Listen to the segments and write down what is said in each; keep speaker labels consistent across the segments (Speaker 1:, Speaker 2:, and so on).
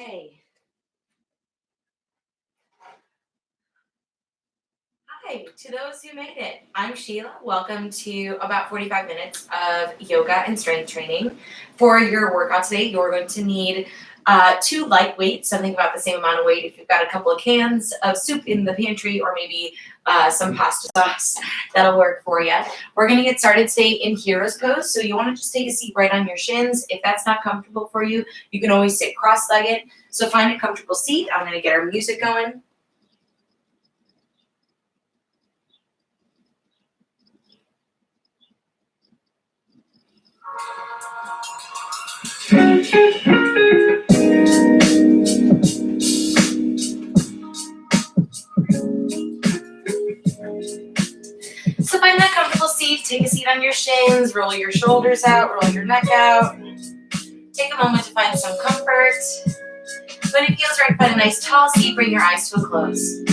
Speaker 1: Okay. Hi, to those who made it. I'm Sheila. Welcome to about 45 minutes of yoga and strength training. For your workout today, you're going to need two light weights, something about the same amount of weight. If you've got a couple of cans of soup in the pantry or maybe some pasta sauce, that'll work for you. We're going to get started today in hero's pose. So you want to just take a seat right on your shins. If that's not comfortable for you, you can always sit cross-legged. So find a comfortable seat. I'm going to get our music going. So find that comfortable seat, take a seat on your shins, roll your shoulders out, roll your neck out. Take a moment to find some comfort. When it feels right, find a nice tall seat, bring your eyes to a close.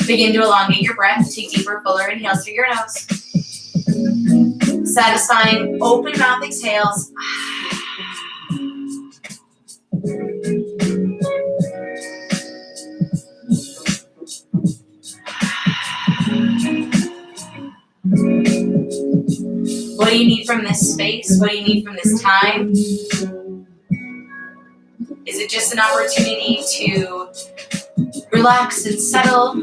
Speaker 1: Begin to elongate your breath, take deeper, fuller inhales through your nose. Satisfying, open mouth exhales. What do you need from this space? What do you need from this time? Is it just an opportunity to relax and settle?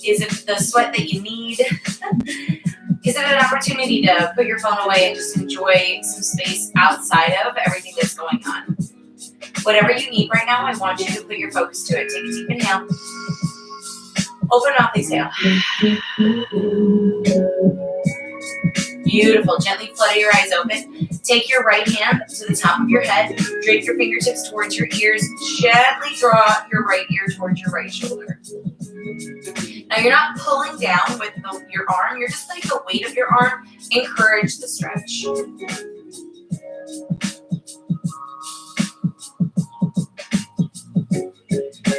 Speaker 1: Is it the sweat that you need? Is it an opportunity to put your phone away and just enjoy some space outside of everything that's going on? Whatever you need right now, I want you to put your focus to it. Take a deep inhale. Open mouth, exhale. Beautiful. Gently flutter your eyes open. Take your right hand to the top of your head. Drape your fingertips towards your ears. Gently draw your right ear towards your right shoulder. Now you're not pulling down with your arm. You're just letting the weight of your arm encourage the stretch.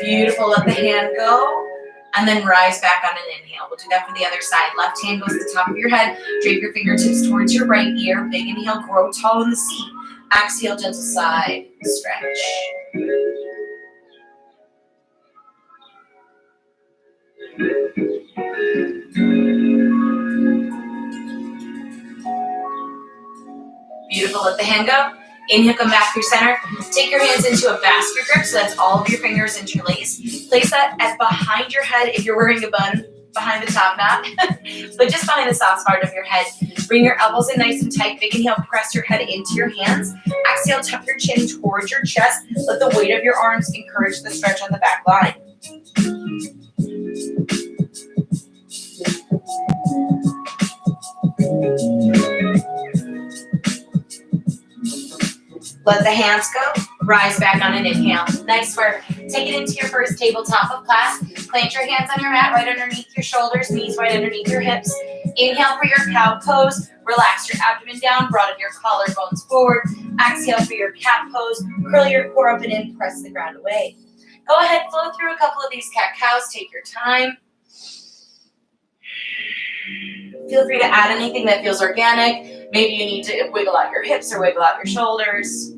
Speaker 1: Beautiful. Let the hand go. And then rise back on an inhale. We'll do that for the other side. Left hand goes to the top of your head. Drape your fingertips towards your right ear. Big inhale, grow tall in the seat. Exhale, gentle side stretch. Beautiful. Let the hand go. Inhale, come back through center. Take your hands into a basket grip, so that's all of your fingers interlaced. Place that at behind your head if you're wearing a bun, behind the top knot, but just behind the soft part of your head. Bring your elbows in nice and tight. Big inhale, press your head into your hands. Exhale, tuck your chin towards your chest. Let the weight of your arms encourage the stretch on the back line. Let the hands go. Rise back on an inhale. Nice work. Take it into your first tabletop of class. Plant your hands on your mat right underneath your shoulders, knees right underneath your hips. Inhale for your cow pose. Relax your abdomen down. Broaden your collarbones forward. Exhale for your cat pose. Curl your core up and in. Press the ground away. Go ahead, flow through a couple of these cat cows. Take your time. Feel free to add anything that feels organic. Maybe you need to wiggle out your hips or wiggle out your shoulders.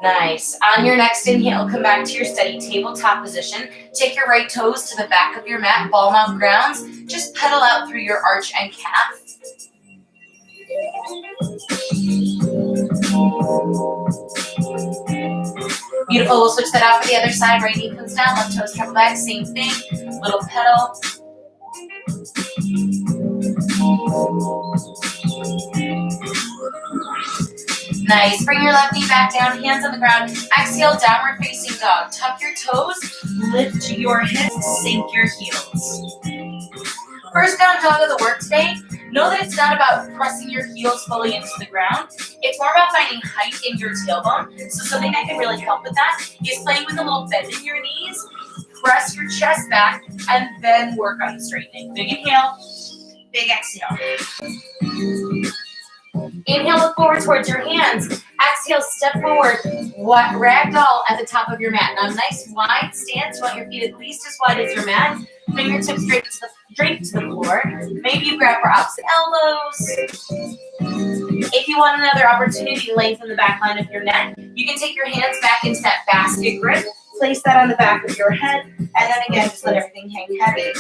Speaker 1: Nice. On your next inhale, come back to your steady tabletop position. Take your right toes to the back of your mat, ball mount grounds. Just pedal out through your arch and calf. Beautiful. We'll switch that out for the other side. Right knee comes down, left toes travel back. Same thing. Little pedal. Nice. Bring your left knee back down, hands on the ground. Exhale, downward facing dog. Tuck your toes, lift your hips, sink your heels. First down dog of the work today. Know that it's not about pressing your heels fully into the ground. It's more about finding height in your tailbone. So something that can really help with that is playing with a little bend in your knees. Press your chest back and then work on the straightening. Big inhale, big exhale. Inhale, look forward towards your hands. Exhale, step forward. What ragdoll at the top of your mat. Now, nice wide stance. You want your feet at least as wide as your mat. Fingertips straight to the floor. Maybe you grab for opposite elbows. If you want another opportunity to lengthen the back line of your neck, you can take your hands back into that basket grip. Place that on the back of your head, and then again, just let everything hang heavy.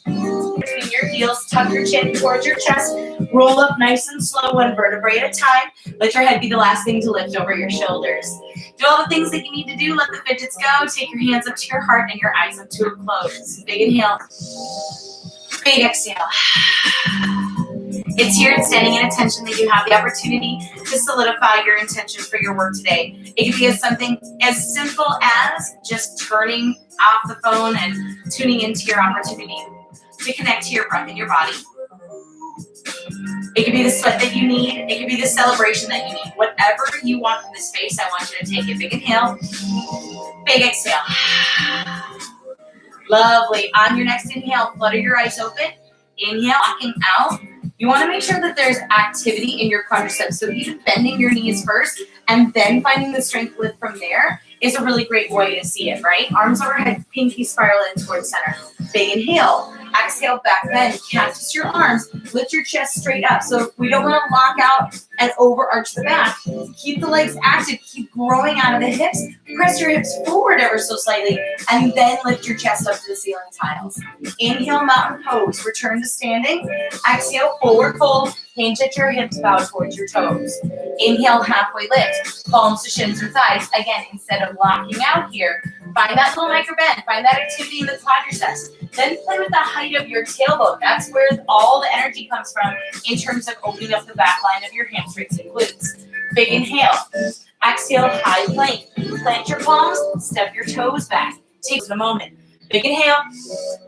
Speaker 1: Between your heels, tuck your chin towards your chest, roll up nice and slow, one vertebrae at a time. Let your head be the last thing to lift over your shoulders. Do all the things that you need to do, let the fidgets go, take your hands up to your heart and your eyes up to a close. Big inhale, big exhale. It's here in standing in attention that you have the opportunity to solidify your intention for your work today. It can be something as simple as just turning off the phone and tuning into your opportunity to connect to your breath in your body. It could be the sweat that you need. It could be the celebration that you need. Whatever you want from this space, I want you to take a big inhale, big exhale. Lovely. On your next inhale, flutter your eyes open. Inhale, walking out. You want to make sure that there's activity in your quadriceps. So even bending your knees first and then finding the strength lift from there is a really great way to see it, right? Arms overhead, pinky spiral in towards center. Big inhale. Exhale, back bend. Cactus your arms. Lift your chest straight up. So we don't want to lock out and overarch the back. Keep the legs active. Keep growing out of the hips. Press your hips forward ever so slightly. And then lift your chest up to the ceiling tiles. Inhale, mountain pose. Return to standing. Exhale, forward fold. Hinge at your hips, bow towards your toes. Inhale, halfway lift. Palms to shins or thighs. Again, instead of locking out here, find that little micro bend. Find that activity in the quadriceps. Then play with the height of your tailbone. That's where all the energy comes from in terms of opening up the back line of your hamstrings and glutes. Big inhale. Exhale, high plank. Plant your palms, step your toes back. Take a moment. Big inhale,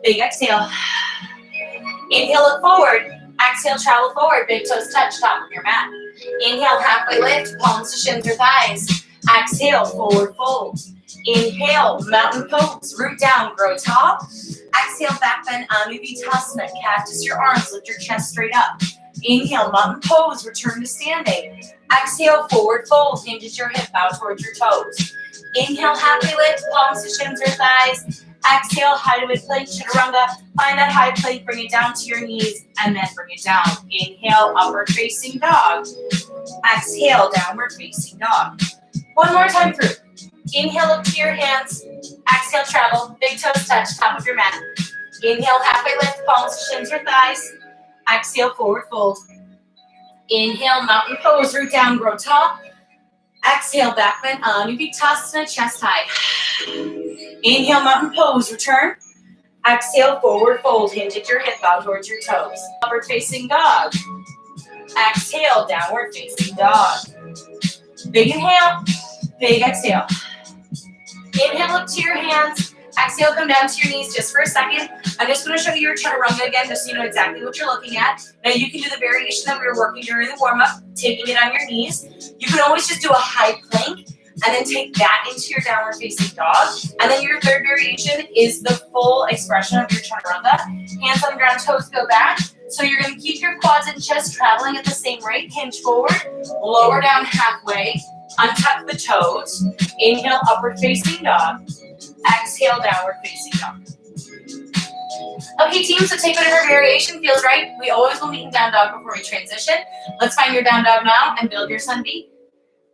Speaker 1: big exhale. Inhale, look forward. Exhale, travel forward. Big toes touch top of your mat. Inhale, halfway lift. Palms to shins or thighs. Exhale, forward fold. Inhale, mountain pose. Root down, grow tall. Exhale, back bend, Anubhutasana. Cactus your arms, lift your chest straight up. Inhale, mountain pose, return to standing. Exhale, forward fold, hinge at your hip, bow towards your toes. Inhale, halfway lift, palms to shins or thighs. Exhale, high plank, chaturanga. Find that high plank, bring it down to your knees, and then bring it down. Inhale, upward facing dog. Exhale, downward facing dog. One more time through. Inhale, up to your hands. Exhale, travel. Big toes touch, top of your mat. Inhale, halfway lift, palms to shins or thighs. Exhale, forward fold. Inhale, mountain pose, root down, grow tall. Exhale, back bend, Anubhutasana, chest high. Inhale, mountain pose, return. Exhale, forward fold, hinge at your hip, bow towards your toes. Upward facing dog. Exhale, downward facing dog. Big inhale, big exhale. Inhale up to your hands. Exhale, come down to your knees just for a second. I'm just going to show you your chaturanga again, just so you know exactly what you're looking at. Now you can do the variation that we were working during the warm-up, taking it on your knees. You can always just do a high plank and then take that into your downward facing dog. And then your third variation is the full expression of your chaturanga. Hands on the ground, toes go back. So you're going to keep your quads and chest traveling at the same rate. Hinge forward, lower down halfway. Untuck the toes. Inhale, upward facing dog. Exhale, downward facing dog. Okay, team, so take whatever variation feels right. We always will meet in down dog before we transition. Let's find your down dog now and build your sun beat.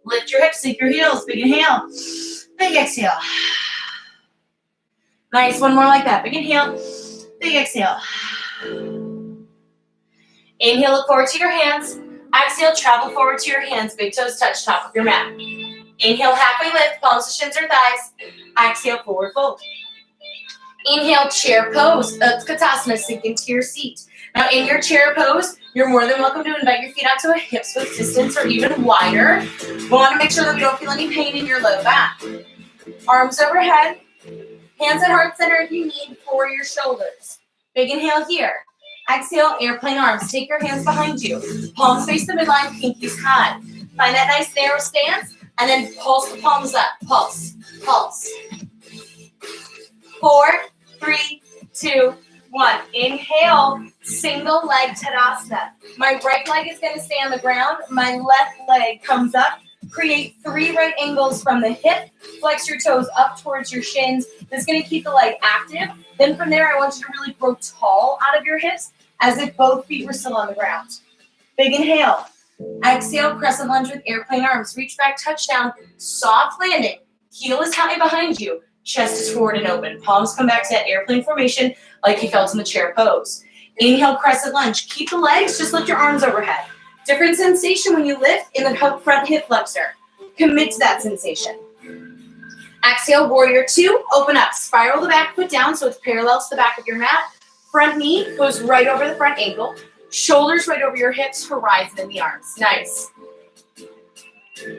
Speaker 1: Lift your hips, sink your heels. Big inhale. Big exhale. Nice, one more like that. Big inhale. Big exhale. Inhale, look forward to your hands. Exhale, travel forward to your hands. Big toes touch top of your mat. Inhale, halfway lift, palms to shins or thighs. Exhale, forward fold. Inhale, chair pose. Utkatasana, sink into your seat. Now in your chair pose, you're more than welcome to invite your feet out to a hips width distance or even wider. We want to make sure that we don't feel any pain in your low back. Arms overhead. Hands at heart center if you need for your shoulders. Big inhale here. Exhale, airplane arms. Take your hands behind you. Palms face the midline, pinkies high. Find that nice narrow stance, and then pulse the palms up. Pulse, pulse. 4, 3, 2, 1. Inhale, single leg Tadasana. My right leg is going to stay on the ground. My left leg comes up Create 3 right angles from the hip. Flex your toes up towards your shins. This is going to keep the leg active. Then from there, I want you to really grow tall out of your hips as if both feet were still on the ground. Big inhale. Exhale, crescent lunge with airplane arms. Reach back, touchdown, soft landing. Heel is high behind you. Chest is forward and open. Palms come back to that airplane formation like you felt in the chair pose. Inhale, crescent lunge. Keep the legs, just lift your arms overhead. Different sensation when you lift in the front hip flexor. Commit to that sensation. Exhale, warrior 2, open up. Spiral the back foot down so it's parallel to the back of your mat. Front knee goes right over the front ankle. Shoulders right over your hips, horizon in the arms. Nice.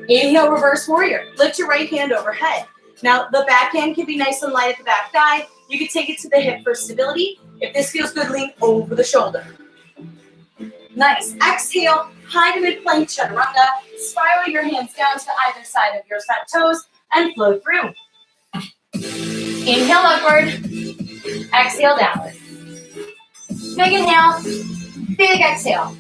Speaker 1: Inhale, reverse warrior. Lift your right hand overhead. Now, the back hand can be nice and light at the back thigh. You can take it to the hip for stability. If this feels good, lean over the shoulder. Nice. Exhale, high to mid-plank chaturanga. Spiral your hands down to either side of your front toes and flow through. Inhale upward. Exhale downward. Big inhale. Big exhale.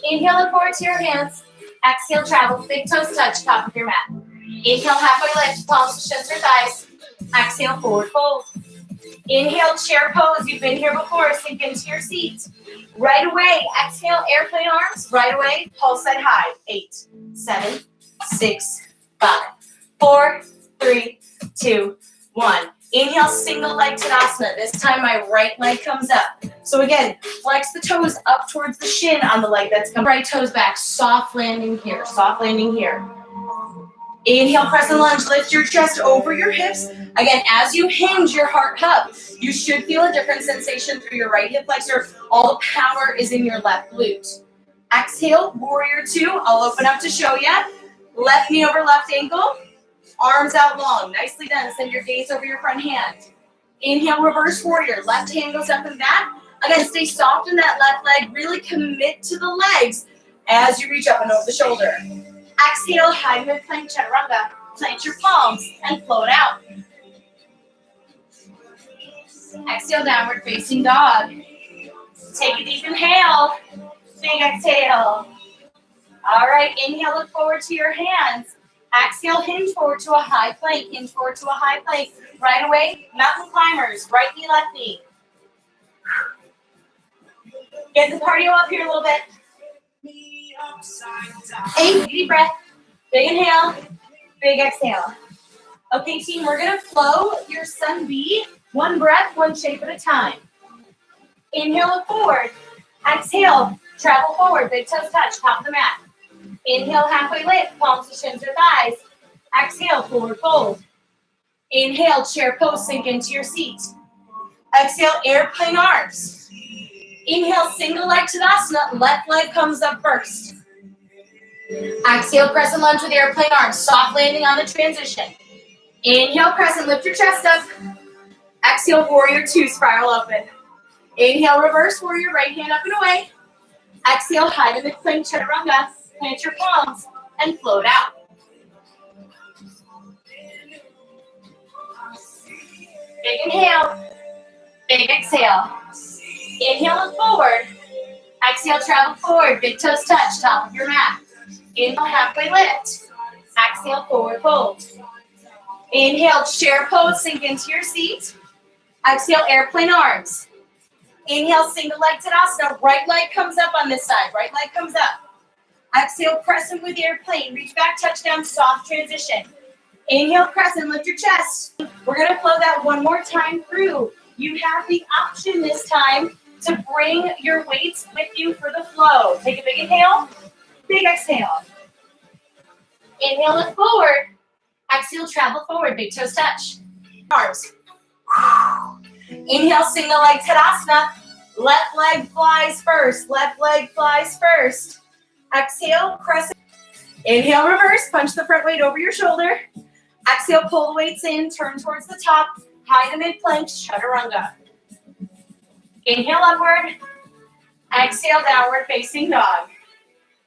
Speaker 1: Inhale, look forward to your hands. Exhale, travel. Big toes touch top of your mat. Inhale, halfway lift. Palms to shins or thighs. Exhale, forward fold. Inhale, chair pose. You've been here before. Sink into your seat. Right away, exhale, airplane arms. Right away, pulse side high. 8, 7, 6, 5, 4, 3, 2, 1. Inhale, single leg Tadasana. This time my right leg comes up. So again, flex the toes up towards the shin on the leg that's coming. Right toes back, soft landing here, soft landing here. Inhale, crescent lunge, lift your chest over your hips. Again, as you hinge your heart up, you should feel a different sensation through your right hip flexor. All the power is in your left glute. Exhale, warrior 2. I'll open up to show you. Left knee over left ankle. Arms out long. Nicely done. Send your gaze over your front hand. Inhale, reverse warrior. Left hand goes up and back. Again, stay soft in that left leg. Really commit to the legs as you reach up and over the shoulder. Exhale, high mid-plank chaturanga. Plant your palms and float out. Exhale, downward facing dog. Take a deep inhale. Big exhale. All right, inhale, look forward to your hands. Exhale, hinge forward to a high plank. Hinge forward to a high plank. Right away, mountain climbers. Right knee, left knee. Get the cardio up here a little bit. 8, deep breath. Big inhale. Big exhale. Okay, team, we're going to flow your sun B. One breath, one shape at a time. Inhale, look forward. Exhale, travel forward. Big toes touch, top of the mat. Inhale, halfway lift, palms to shins or thighs. Exhale, forward fold. Inhale, chair pose, sink into your seat. Exhale, airplane arms. Inhale, single leg Tadasana, left leg comes up first. Exhale, crescent lunge with airplane arms, soft landing on the transition. Inhale, crescent, lift your chest up. Exhale, warrior 2, spiral open. Inhale, reverse warrior, right hand up and away. Exhale, high to mid-plank chaturanga. Plant your palms and float out. Big inhale. Big exhale. Inhale, look forward. Exhale, travel forward. Big toes touch, top of your mat. Inhale, halfway lift. Exhale, forward fold. Inhale, chair pose, sink into your seat. Exhale, airplane arms. Inhale, single leg Tadasana. Right leg comes up on this side. Right leg comes up. Exhale, crescent with airplane. Reach back, touchdown, soft transition. Inhale, crescent, lift your chest. We're going to flow that one more time through. You have the option this time to bring your weights with you for the flow. Take a big inhale, big exhale. Inhale, look forward. Exhale, travel forward, big toes touch. Arms. Inhale, single leg Tadasana. Left leg flies first. Left leg flies first. Exhale, crescent. Inhale, reverse. Punch the front weight over your shoulder. Exhale, pull the weights in. Turn towards the top. High to mid-plank, chaturanga. Inhale, upward. Exhale, downward facing dog.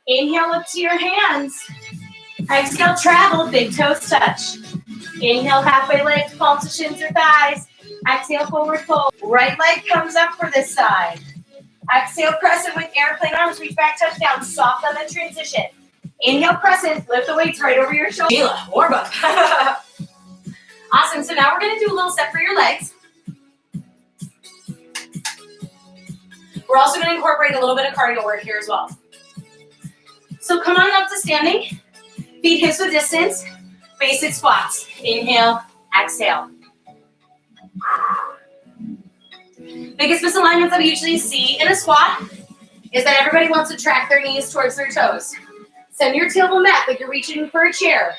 Speaker 1: Inhale, up to your hands. Exhale, travel, big toes touch. Inhale, halfway lift, palms to shins or thighs. Exhale, forward fold. Right leg comes up for this side. Exhale, crescent with airplane arms. Reach back, touch down. Soft on the transition. Inhale, press it. Lift the weights right over your shoulder. Sheila, warm up. Awesome. So now we're going to do a little step for your legs. We're also going to incorporate a little bit of cardio work here as well. So come on up to standing. Feet hips width distance. Basic squats. Inhale, exhale. Biggest misalignments that we usually see in a squat is that everybody wants to track their knees towards their toes. Send your tailbone back like you're reaching for a chair.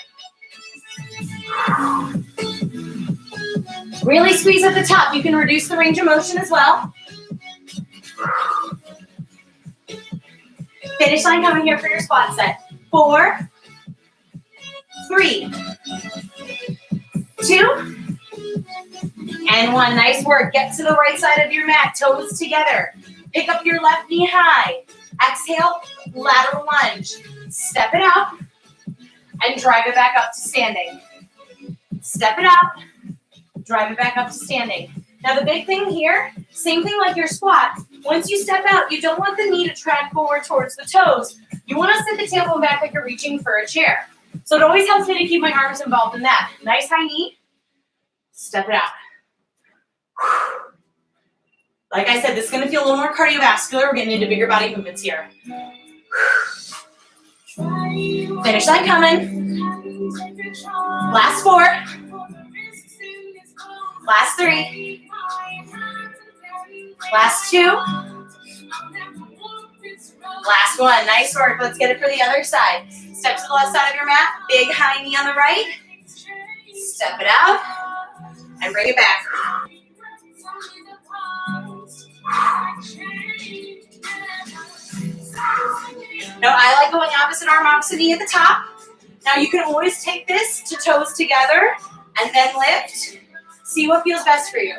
Speaker 1: Really squeeze at the top. You can reduce the range of motion as well. Finish line coming here for your squat set. 4, 3, 2, and 1. Nice work. Get to the right side of your mat, toes together. Pick up your left knee high. Exhale, lateral lunge. Step it out and drive it back up to standing. Step it out, drive it back up to standing. Now the big thing here, same thing like your squat. Once you step out, you don't want the knee to track forward towards the toes. You want to set the tailbone back like you're reaching for a chair. So it always helps me to keep my arms involved in that. Nice high knee. Step it out. Like I said, this is going to feel a little more cardiovascular. We're getting into bigger body movements here. Finish line coming. Last 4. Last 3. Last 2. Last 1. Nice work. Let's get it for the other side. Step to the left side of your mat. Big high knee on the right. Step it out. And bring it back. Now I like going opposite arm, opposite knee at the top. Now you can always take this to toes together and then lift. See what feels best for you.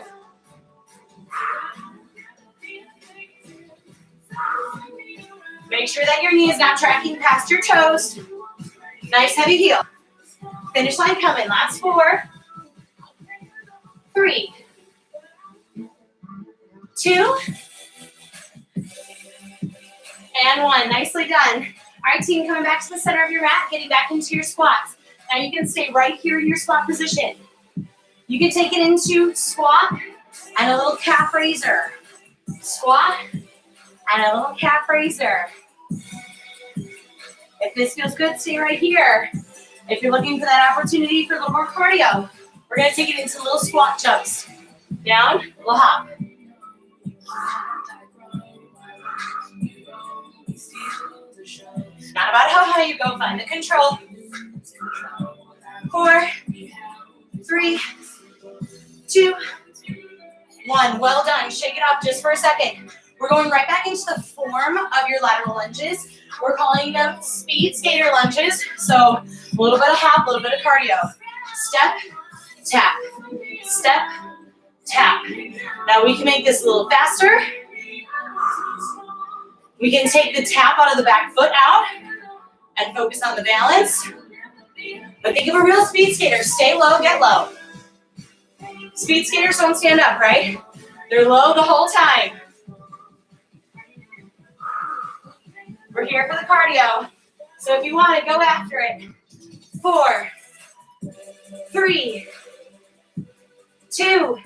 Speaker 1: Make sure that your knee is not tracking past your toes. Nice heavy heel. Finish line coming. Last 4, 3, 2, and 1. Nicely done. All right, team, coming back to the center of your mat, getting back into your squats. Now you can stay right here in your squat position. You can take it into squat and a little calf raiser. Squat and a little calf raiser. If this feels good, stay right here. If you're looking for that opportunity for a little more cardio, we're going to take it into little squat jumps. Down, little hop. It's not about how high you go, find the control. 4, 3, 2, 1. Well done. Shake it off just for a second. We're going right back into the form of your lateral lunges. We're calling them speed skater lunges. So a little bit of hop, a little bit of cardio. Step, tap, step, tap. Now we can make this a little faster. We can take the tap out of the back foot out and focus on the balance. But think of a real speed skater. Stay low, get low. Speed skaters don't stand up, right? They're low the whole time. We're here for the cardio. So if you want it, go after it. 4, 3, 2,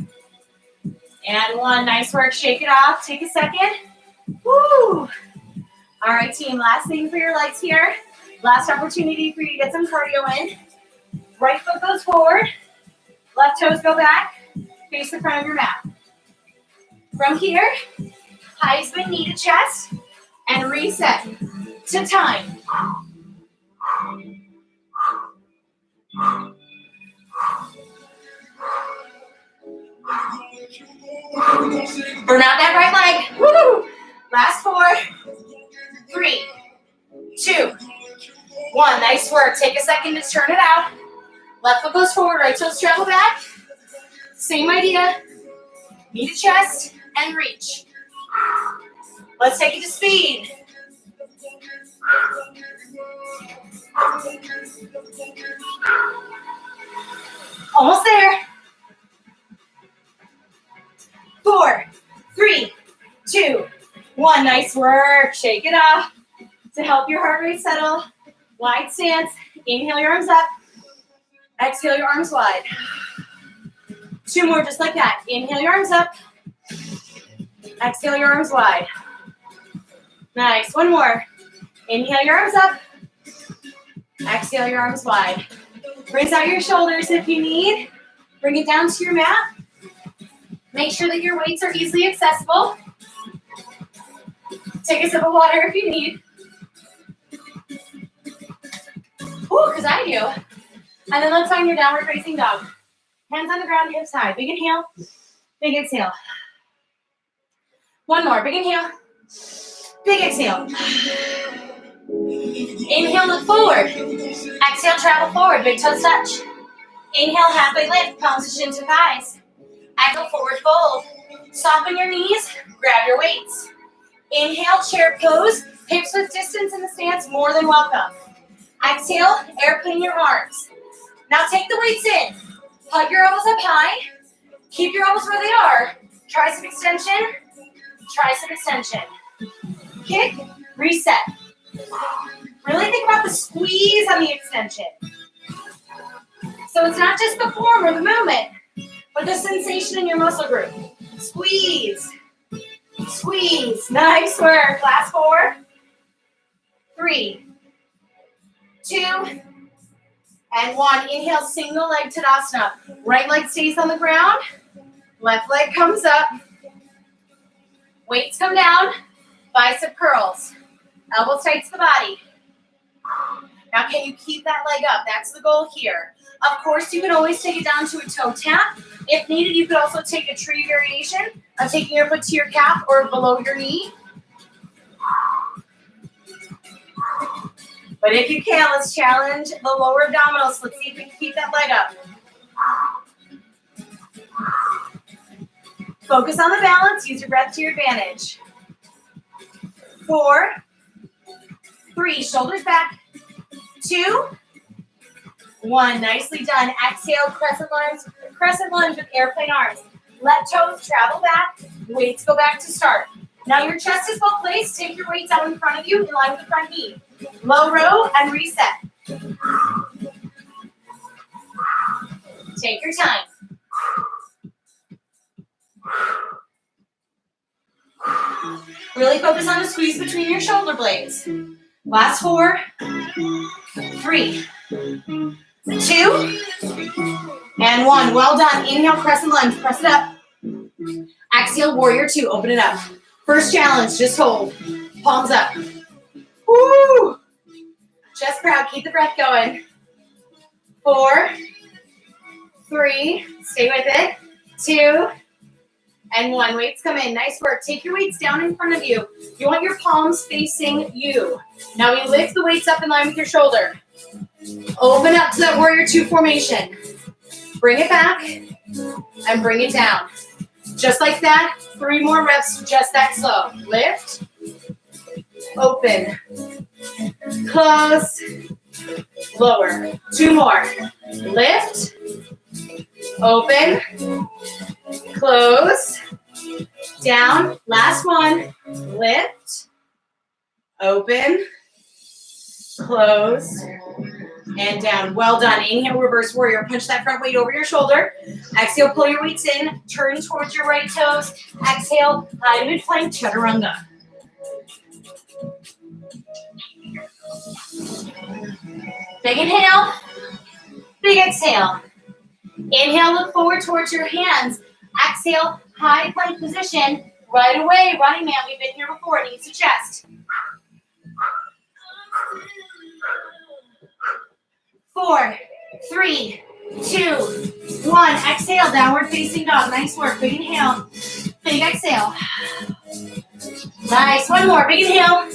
Speaker 1: and 1. Nice work. Shake it off. Take a second. Woo! All right, team. Last thing for your legs here. Last opportunity for you to get some cardio in. Right foot goes forward. Left toes go back. Face the front of your mat. From here, Heisman knee to chest, and reset to time. Burn out that right leg. Woo! Last 4, 3, 2, 1. Nice work. Take a second to turn it out. Left foot goes forward, right toes travel back. Same idea. Knee to chest and reach. Let's take it to speed. Almost there. 4, 3, 2, 1. Nice work. Shake it off to help your heart rate settle.
Speaker 2: Wide stance. Inhale your arms up. Exhale your arms wide. 2 more just like that. Inhale your arms up. Exhale your arms wide. Nice. 1 more. Inhale your arms up. Exhale your arms wide. Raise out your shoulders if you need. Bring it down to your mat. Make sure that your weights are easily accessible. Take a sip of water if you need. Ooh, because I do. And then let's find your downward facing dog. Hands on the ground, hips high. Big inhale, big exhale. 1 more, big inhale, big exhale. Inhale, look forward. Exhale, travel forward, big toes touch. Inhale, halfway lift, palms to shins to thighs. Exhale, forward fold. Soften your knees, grab your weights. Inhale, chair pose, hips with distance in the stance, more than welcome. Exhale, airplane your arms. Now take the weights in. Hug your elbows up high. Keep your elbows where they are. Tricep extension, tricep extension. Kick, reset. Really think about the squeeze on the extension. So it's not just the form or the movement, but the sensation in your muscle group. Squeeze, squeeze. Nice work. Last 4, 3, 2, and 1. Inhale, single leg Tadasana. Right leg stays on the ground. Left leg comes up. Weights come down. Bicep curls. Elbows tight to the body. Now can you keep that leg up? That's the goal here. Of course, you can always take it down to a toe tap. If needed, you could also take a tree variation of taking your foot to your calf or below your knee. But if you can, let's challenge the lower abdominals. Let's see if we can keep that leg up. Focus on the balance. Use your breath to your advantage. 4, 3, shoulders back. 2, 1. Nicely done. Exhale, crescent lunge with airplane arms. Let toes travel back. Weights go back to start. Now your chest is well placed. Take your weights out in front of you in line with the front knee. Low row and reset. Take your time. Really focus on the squeeze between your shoulder blades. Last 4, 3, 2, and 1. Well done. Inhale, crescent lunge. Press it up. Exhale, warrior 2. Open it up. First challenge, just hold. Palms up. Woo! Chest proud. Keep the breath going. 4, 3. Stay with it. 2, and 1. Weights come in. Nice work. Take your weights down in front of you. You want your palms facing you. Now we lift the weights up in line with your shoulder. Open up to that warrior 2 formation. Bring it back and bring it down. Just like that. 3 more reps, just that slow. Lift. Open. Close. Lower. 2 more. Lift. Open. Close. Down. Last 1. Lift. Open. Close. And down. Well done. Inhale, reverse warrior. Punch that front weight over your shoulder. Exhale, pull your weights in. Turn towards your right toes. Exhale, high mid plank, chaturanga. Big inhale. Big exhale. Inhale, look forward towards your hands. Exhale, high plank position. Right away, running man. We've been here before. Knees to chest. 4, 3, 2, 1. Exhale, downward facing dog. Nice work. Big inhale. Big exhale. Nice. 1 more. Big inhale.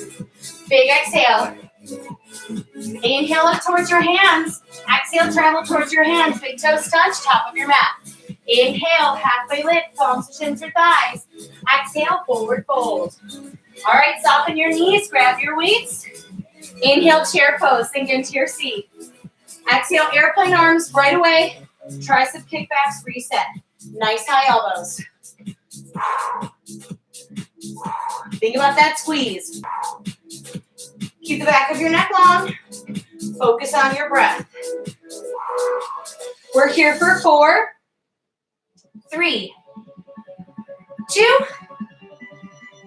Speaker 2: Big exhale. Inhale up towards your hands. Exhale, travel towards your hands. Big toes touch, top of your mat. Inhale, halfway lift, palms to shins or thighs. Exhale, forward fold. All right, soften your knees, grab your weights. Inhale, chair pose, sink into your seat. Exhale, airplane arms right away. Tricep kickbacks, reset. Nice high elbows. Think about that squeeze. Keep the back of your neck long. Focus on your breath. We're here for 4, 3, 2,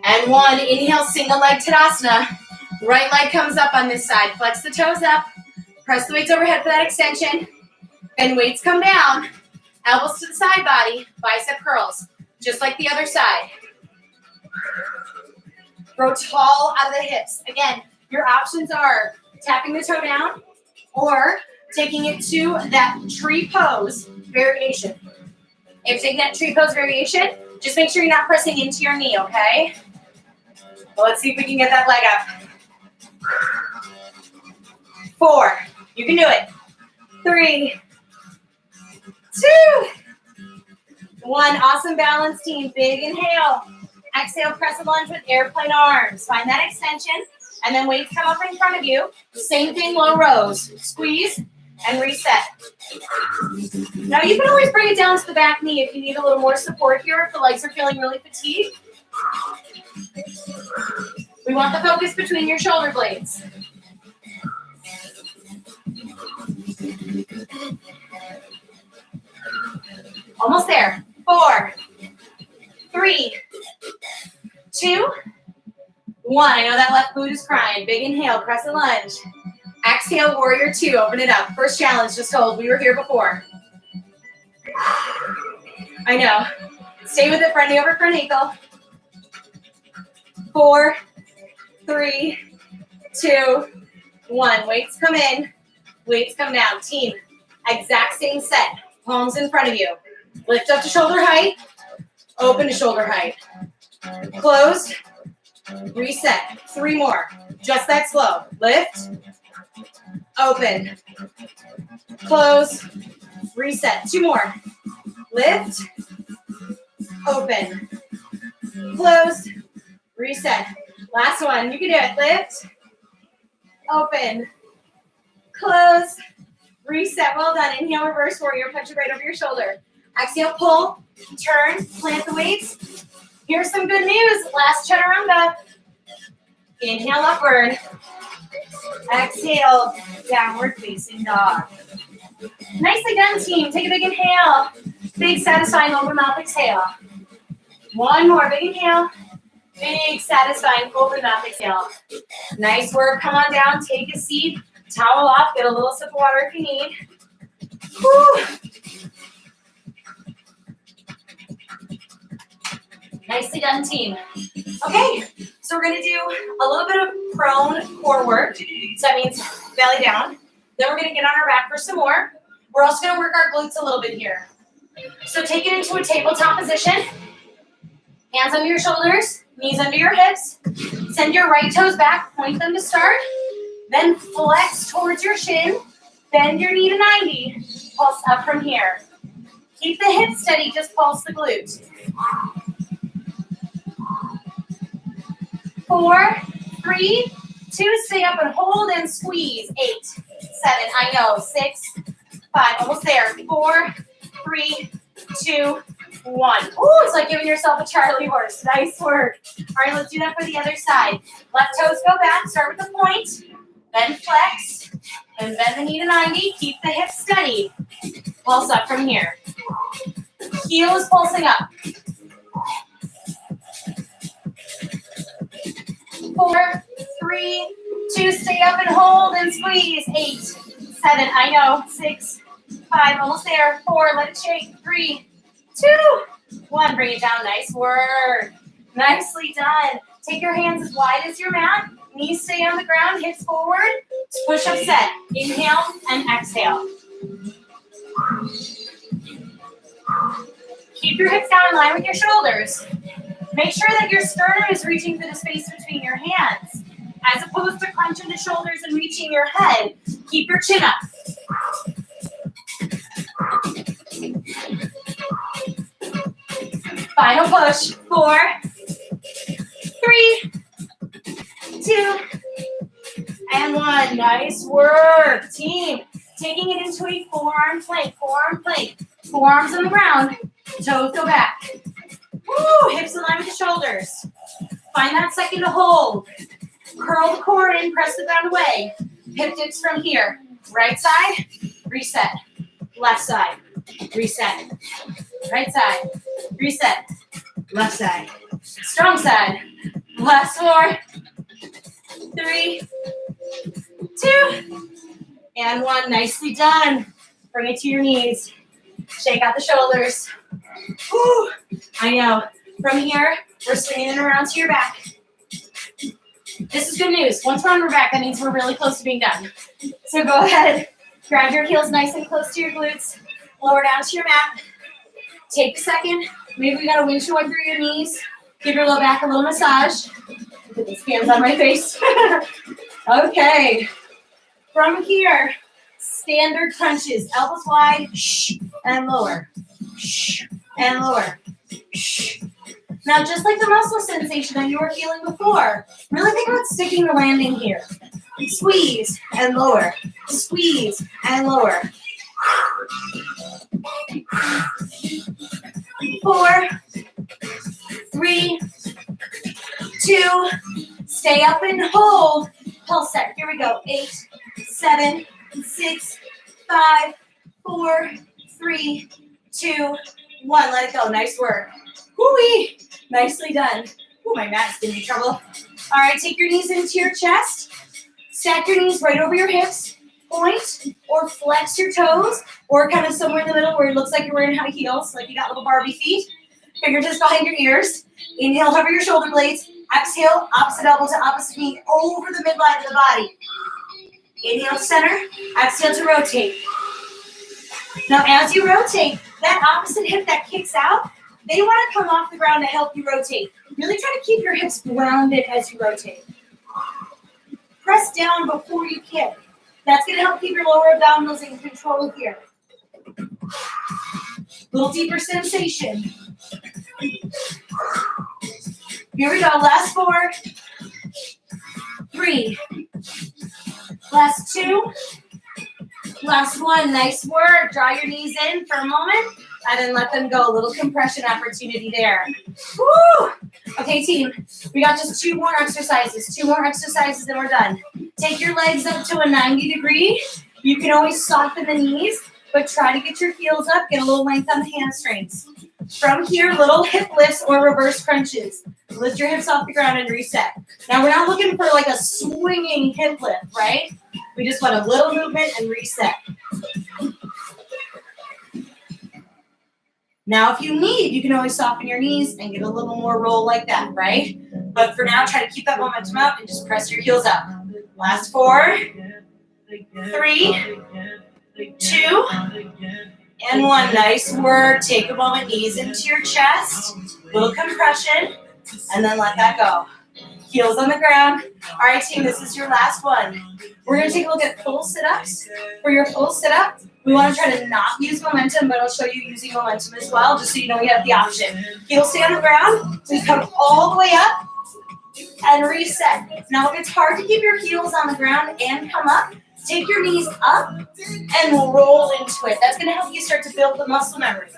Speaker 2: and 1. Inhale, single leg Tadasana. Right leg comes up on this side. Flex the toes up. Press the weights overhead for that extension. Then weights come down. Elbows to the side body. Bicep curls. Just like the other side. Grow tall out of the hips. Again, your options are tapping the toe down or taking it to that tree pose variation. If you're taking that tree pose variation, just make sure you're not pressing into your knee, okay? Well, let's see if we can get that leg up. 4, you can do it. 3, 2, 1. Awesome balance, team. Big inhale. Exhale, press a lunge with airplane arms. Find that extension, and then weights come up in front of you. Same thing, low rows. Squeeze and reset. Now you can always bring it down to the back knee if you need a little more support here, if the legs are feeling really fatigued. We want the focus between your shoulder blades. Almost there. 4, 3, 2, 1. I know that left glute is crying. Big inhale, crescent lunge. Exhale, warrior 2. Open it up. First challenge, just hold. We were here before. I know. Stay with it, front knee over front ankle. 4, 3, 2, 1. Weights come in. Weights come down. Team, exact same set. Palms in front of you. Lift up to shoulder height. Open to shoulder height. Close. Reset. 3 more. Just that slow. Lift. Open. Close. Reset. 2 more. Lift. Open. Close. Reset. Last one. You can do it. Lift. Open. Close. Reset. Well done. Inhale, reverse warrior. Punch it right over your shoulder. Exhale, pull. Turn. Plant the weights. Here's some good news. Last chaturanga. Inhale, upward. Exhale, downward facing dog. Nicely done, team. Take a big inhale. Big, satisfying open mouth exhale. 1 more. Big inhale. Big, satisfying open mouth exhale. Nice work. Come on down. Take a seat. Towel off. Get a little sip of water if you need. Whew. Nicely done, team. Okay, so we're gonna do a little bit of prone core work. So that means belly down. Then we're gonna get on our back for some more. We're also gonna work our glutes a little bit here. So take it into a tabletop position. Hands under your shoulders, knees under your hips. Send your right toes back, point them to start. Then flex towards your shin. Bend your knee to 90. Pulse up from here. Keep the hips steady, just pulse the glutes. 4, 3, 2, stay up and hold and squeeze. 8, 7, I know, 6, 5, almost there. 4, 3, 2, 1. Ooh, it's like giving yourself a Charlie horse. Nice work. All right, let's do that for the other side. Left toes go back, start with the point, then flex, and bend the knee to 90. Keep the hips steady. Pulse up from here. Heel is pulsing up. 4, 3, 2, stay up and hold and squeeze. 8, 7, I know, 6, 5, almost there. 4, let it shake. 3, 2, 1, bring it down. Nice work. Nicely done. Take your hands as wide as your mat. Knees stay on the ground, hips forward. Push up set. Inhale and exhale. Keep your hips down in line with your shoulders. Make sure that your sternum is reaching for the space between your hands, as opposed to crunching the shoulders and reaching your head. Keep your chin up. Final push. 4, 3, 2, and 1. Nice work, team. Taking it into a forearm plank. Forearm plank. Forearms on the ground. Toes go back. Woo, hips in line with the shoulders. Find that second to hold. Curl the core in, press the ground away. Hip dips from here. Right side, reset. Left side, reset. Right side, reset. Left side. Strong side. Last 4, 3, 2, and 1. Nicely done. Bring it to your knees. Shake out the shoulders. Whew. I know. From here, we're swinging it around to your back. This is good news. Once we're on our back, that means we're really close to being done. So go ahead, grab your heels nice and close to your glutes. Lower down to your mat. Take a second. Maybe we got a windshield through your knees. Give your low back a little massage. Put these hands on my face. Okay. From here, standard crunches. Elbows wide, and lower. And lower. Now, just like the muscle sensation that you were feeling before, really think about sticking the landing here. Squeeze and lower. Squeeze and lower. 4, 3, 2, stay up and hold. Pulse set. Here we go. 8, 7, 6, 5, 4, 3, 2, 1. Let it go. Nice work. Woo-wee. Nicely done. Ooh, my mat's giving me trouble. All right, take your knees into your chest. Stack your knees right over your hips. Point or flex your toes, or kind of somewhere in the middle where it looks like you're wearing high heels, like you got little Barbie feet. Fingertips behind your ears. Inhale, hover your shoulder blades. Exhale, opposite elbow to opposite knee over the midline of the body. Inhale to center. Exhale to rotate. Now, as you rotate, that opposite hip that kicks out, they want to come off the ground to help you rotate. Really try to keep your hips grounded as you rotate. Press down before you kick. That's going to help keep your lower abdominals in control here. Little deeper sensation. Here we go. Last 4, 3, last 2, last 1. Nice work. Draw your knees in for a moment and then let them go. A little compression opportunity there. Woo! Okay, team, we got just 2 more exercises. 2 more exercises and we're done. Take your legs up to a 90 degree. You can always soften the knees, but try to get your heels up, get a little length on the hamstrings. From here, little hip lifts or reverse crunches. Lift your hips off the ground and reset. Now, we're not looking for like a swinging hip lift, right? We just want a little movement and reset. Now, if you need, you can always soften your knees and get a little more roll like that, right? But for now, try to keep that momentum up and just press your heels up. Last 4, 3, 2, and 1. Nice work. Take a moment, knees into your chest, little compression, and then let that go. Heels on the ground. All right, team, this is your last one. We're going to take a look at full sit-ups. For your full sit-up, we want to try to not use momentum, but I'll show you using momentum as well, just so you know you have the option. Heels stay on the ground. Just come all the way up and reset. Now, if it's hard to keep your heels on the ground and come up, take your knees up and roll into it. That's going to help you start to build the muscle memory.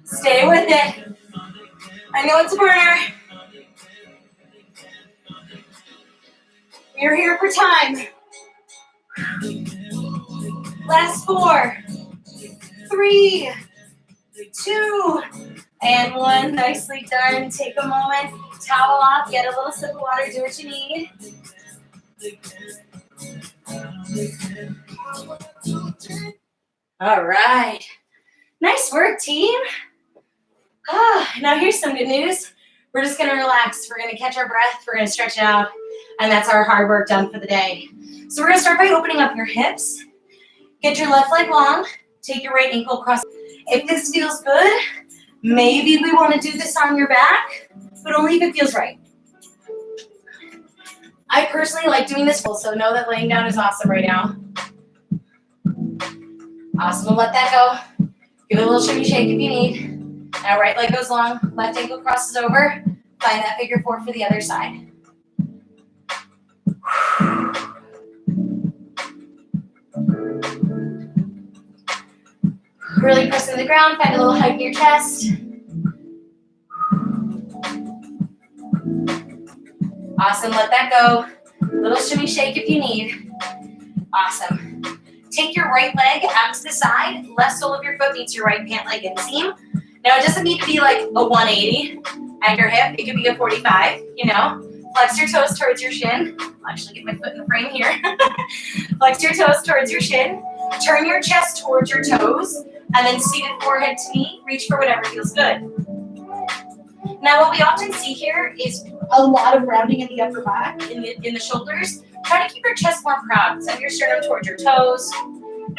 Speaker 2: Stay with it. I know it's a burner. You're here for time. Last 4, 3, 2, and 1. Nicely done. Take a moment, towel off, get a little sip of water, do what you need. All right. Nice work, team. Now here's some good news. We're just going to relax. We're going to catch our breath. We're going to stretch out. And that's our hard work done for the day. So we're going to start by opening up your hips. Get your left leg long. Take your right ankle across. If this feels good, maybe we want to do this on your back, but only if it feels right. I personally like doing this full, so know that laying down is awesome right now. Awesome. We'll let that go. Give it a little shimmy shake if you need. Now right leg goes long, left ankle crosses over. Find that figure 4 for the other side. Really press into the ground, find a little height in your chest. Awesome, let that go. Little shimmy shake if you need. Awesome. Take your right leg out to the side. Left sole of your foot meets your right pant leg inseam. Now it doesn't need to be like a 180 at your hip. It could be a 45, you know. Flex your toes towards your shin. I'll actually get my foot in the frame here. Flex your toes towards your shin. Turn your chest towards your toes. And then seated forehead to knee. Reach for whatever feels good. Now what we often see here is a lot of rounding in the upper back, in the shoulders. Try to keep your chest more proud. Send your sternum towards your toes.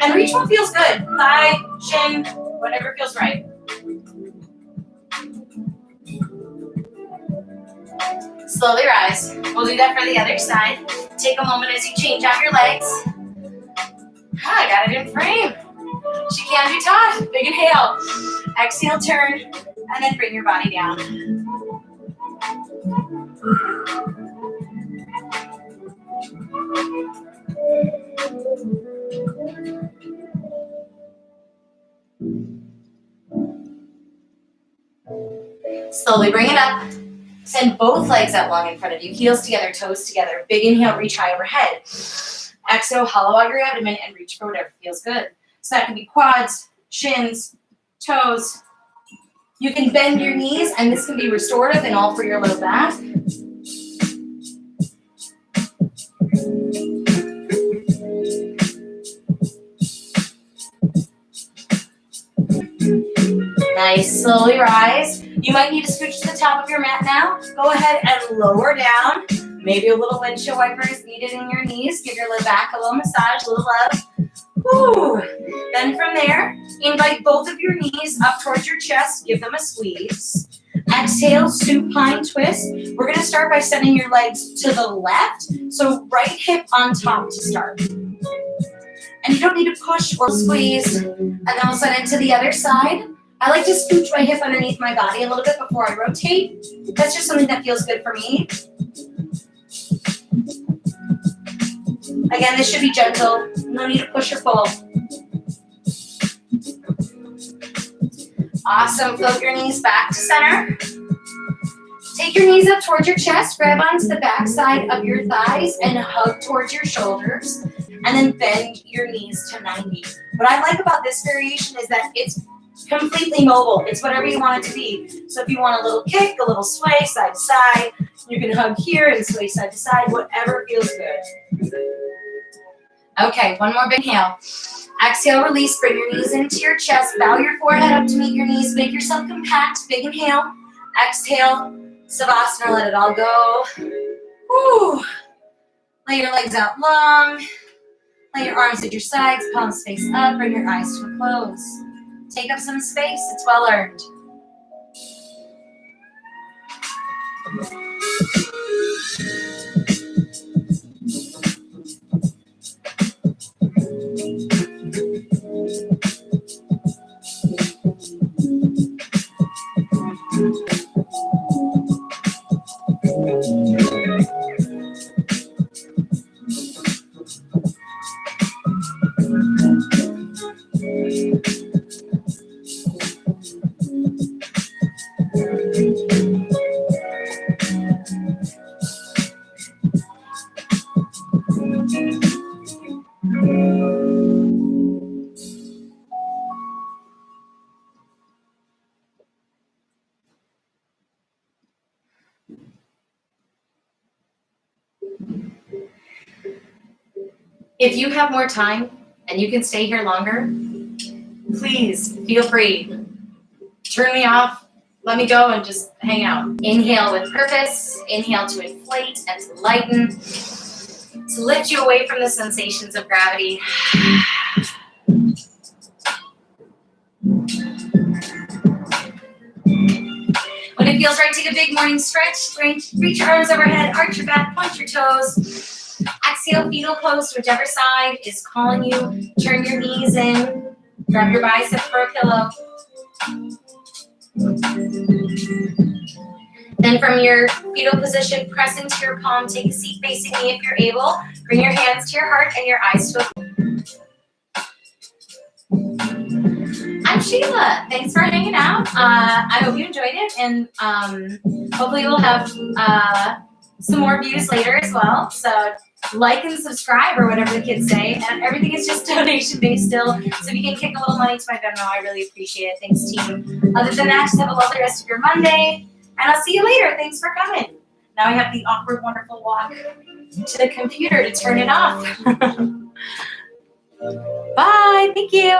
Speaker 2: And reach what feels good. Thigh, shin, whatever feels right. Slowly rise. We'll do that for the other side. Take a moment as you change out your legs. I got it in frame. She can be taught. Big inhale. Exhale, turn, and then bring your body down. Slowly bring it up. Send both legs out long in front of you. Heels together, toes together. Big inhale, reach high overhead. Exhale, hollow out your abdomen and reach for whatever feels good. So that can be quads, shins, toes. You can bend your knees, and this can be restorative and all for your low back. Nice, slowly rise. You might need to scooch to the top of your mat now. Go ahead and lower down. Maybe a little windshield wiper is needed in your knees. Give your low back a little massage, a little love. Woo. Then from there, invite both of your knees up towards your chest. Give them a squeeze. Exhale, supine twist. We're going to start by sending your legs to the left. So right hip on top to start. And you don't need to push or squeeze. And then we'll send it to the other side. I like to scooch my hip underneath my body a little bit before I rotate. That's just something that feels good for me. Again, this should be gentle. No need to push or pull. Awesome. Float your knees back to center. Take your knees up towards your chest. Grab onto the back side of your thighs and hug towards your shoulders. And then bend your knees to 90. What I like about this variation is that it's completely mobile. It's whatever you want it to be. So if you want a little kick, a little sway side to side, you can hug here and sway side to side, whatever feels good. Okay, one more big inhale. Exhale, release, bring your knees into your chest, bow your forehead up to meet your knees, make yourself compact, big inhale. Exhale, Savasana, let it all go. Woo. Lay your legs out long. Lay your arms at your sides, palms face up, bring your eyes to a close. Take up some space, it's well earned. If you have more time and you can stay here longer, please feel free. Turn me off, let me go and just hang out. Inhale with purpose, inhale to inflate and to lighten, to lift you away from the sensations of gravity. When it feels right, take a big morning stretch. Reach your arms overhead, arch your back, point your toes. Exhale, fetal pose, whichever side is calling you. Turn your knees in. Grab your bicep for a pillow. Then from your fetal position, press into your palm. Take a seat facing me if you're able. Bring your hands to your heart and your eyes to a
Speaker 1: I'm Sheila. Thanks for hanging out. I hope you enjoyed it, and hopefully we'll have some more views later as well. So like and subscribe, or whatever the kids say. And everything is just donation based still. So if you can kick a little money to my Venmo, I really appreciate it. Thanks, team. Other than that, just have a lovely rest of your Monday, and I'll see you later. Thanks for coming. Now I have the awkward, wonderful walk to the computer to turn it off. Bye. Thank you.